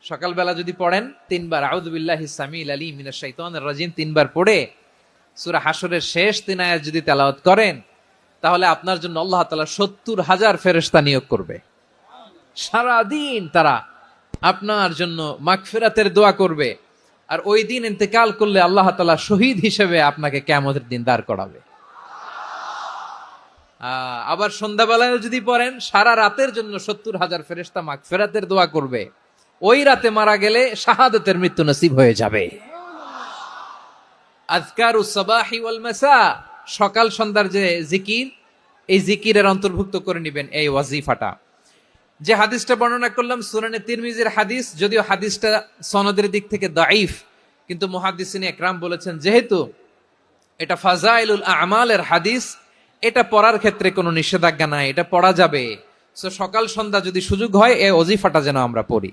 সকালবেলা যদি পড়েন 3 বার আউযু বিল্লাহিস সামিল আলিম মিনাশ শাইতানির রাজিম 3 বার পড়ে সূরা হাশরের শেষ 3 আয়াত যদি তেলাওয়াত করেন, তাহলে আপনার জন্য আল্লাহ তাআলা 70,000 ফেরেশতা নিয়োগ করবে। সারা দিন তারা আপনার জন্য মাগফিরাতের দোয়া করবে। আর ওই দিন ইন্তেকাল করলে আল্লাহ তাআলা শহীদ হিসেবে আপনাকে কিয়ামতের দিন দাঁড় করাবে। আবার সন্ধ্যাবেলায় যদি পড়েন, সারা রাতের জন্য 70,000 ফেরেশতা মাগফিরাতের দোয়া করবে। ওই রাতে মারা গেলে শাহাদাতের মৃত্যু নসিব হয়ে যাবে। আযকারুস সাবাহি ওয়াল মাসা, সকাল সন্ধ্যার যে জিকির, এই জিকিরের অন্তর্ভুক্ত করে নেবেন এই ওয়াজিফাটা। যে হাদিসটা বর্ণনা করলাম সুনানে তিরমিজির হাদিস, যদিও হাদিসটা সনদের দিক থেকে দাঈফ, কিন্তু মুহাদ্দিসিন ইকরাম বলেছেন যেহেতু এটা ফাজাইলুল আমালের হাদিস, এটা পড়ার ক্ষেত্রে কোনো নিষেধাজ্ঞা নাই, এটা পড়া যাবে। সো সকাল সন্ধ্যা যদি সুযোগ হয় এই ওয়াজিফাটা যেন আমরা পড়ি।